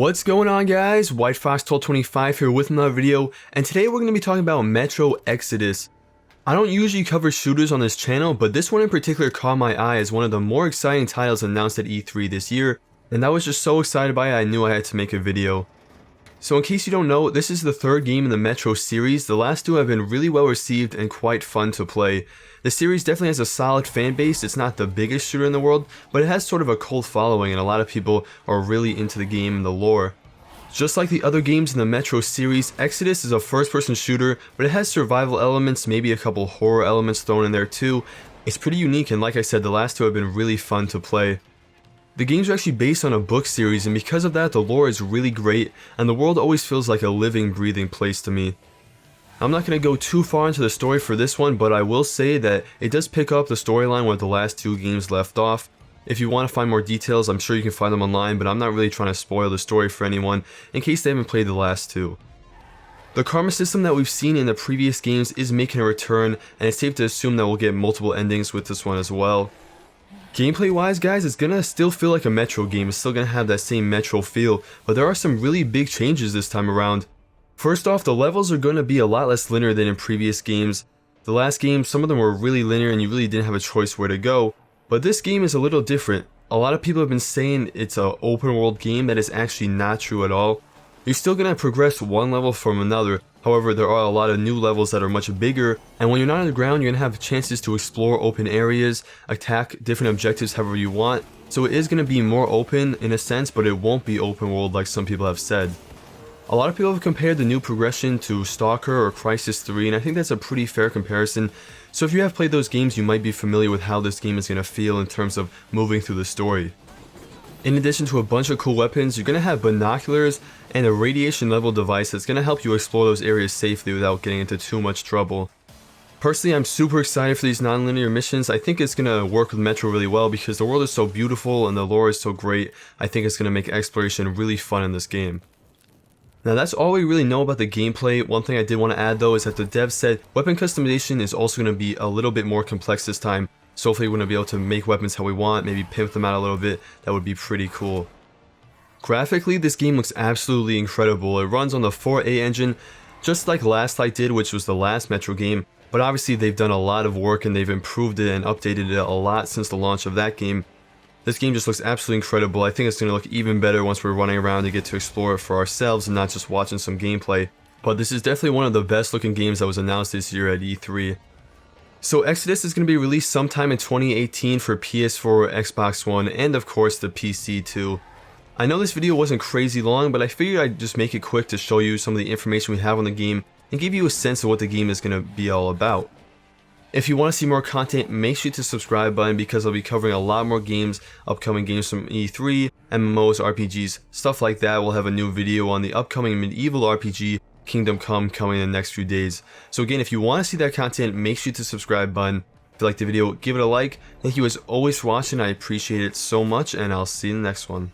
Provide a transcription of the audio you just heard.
What's going on, guys? WhiteFox1225 here with another video, and today we're going to be talking about Metro Exodus. I don't usually cover shooters on this channel, but this one in particular caught my eye as one of the more exciting titles announced at E3 this year, and I was just so excited by it I knew I had to make a video. So in case you don't know, this is the third game in the Metro series. The last two have been really well received and quite fun to play. The series definitely has a solid fan base. It's not the biggest shooter in the world, but it has sort of a cult following and a lot of people are really into the game and the lore. Just like the other games in the Metro series, Exodus is a first-person shooter, but it has survival elements, maybe a couple horror elements thrown in there too. It's pretty unique, and like I said, the last two have been really fun to play. The games are actually based on a book series, and because of that, the lore is really great, and the world always feels like a living, breathing place to me. I'm not going to go too far into the story for this one, but I will say that it does pick up the storyline where the last two games left off. If you want to find more details, I'm sure you can find them online, but I'm not really trying to spoil the story for anyone in case they haven't played the last two. The karma system that we've seen in the previous games is making a return, and it's safe to assume that we'll get multiple endings with this one as well. Gameplay wise, guys, it's gonna still feel like a Metro game. It's still gonna have that same Metro feel, but there are some really big changes this time around. First off, the levels are gonna be a lot less linear than in previous games. The last game, some of them were really linear and you really didn't have a choice where to go, but this game is a little different. A lot of people have been saying it's an open world game. That is actually not true at all. You're still gonna progress one level from another. However, there are a lot of new levels that are much bigger, and when you're not on the ground, you're going to have chances to explore open areas, attack different objectives however you want, so it is going to be more open in a sense, but it won't be open world like some people have said. A lot of people have compared the new progression to Stalker or Crysis 3, and I think that's a pretty fair comparison, so if you have played those games, you might be familiar with how this game is going to feel in terms of moving through the story. In addition to a bunch of cool weapons, you're going to have binoculars and a radiation level device that's going to help you explore those areas safely without getting into too much trouble. Personally, I'm super excited for these non-linear missions. I think it's going to work with Metro really well because the world is so beautiful and the lore is so great. I think it's going to make exploration really fun in this game. Now that's all we really know about the gameplay. One thing I did want to add though is that the devs said weapon customization is also going to be a little bit more complex this time. So hopefully we're going to be able to make weapons how we want, maybe pimp them out a little bit. That would be pretty cool. Graphically, this game looks absolutely incredible. It runs on the 4A engine, just like Last Light did, which was the last Metro game. But obviously they've done a lot of work and they've improved it and updated it a lot since the launch of that game. This game just looks absolutely incredible. I think it's going to look even better once we're running around and get to explore it for ourselves and not just watching some gameplay. But this is definitely one of the best looking games that was announced this year at E3. So Exodus is going to be released sometime in 2018 for PS4, Xbox One, and of course the PC too. I know this video wasn't crazy long, but I figured I'd just make it quick to show you some of the information we have on the game and give you a sense of what the game is going to be all about. If you want to see more content, make sure to hit the subscribe button because I'll be covering a lot more games, upcoming games from E3, MMOs, RPGs, stuff like that. We'll have a new video on the upcoming medieval RPG Kingdom Come coming in the next few days. So again, if you want to see that content, make sure to hit the subscribe button. If you liked the video, give it a like. Thank you as always for watching. I appreciate it so much, and I'll see you in the next one.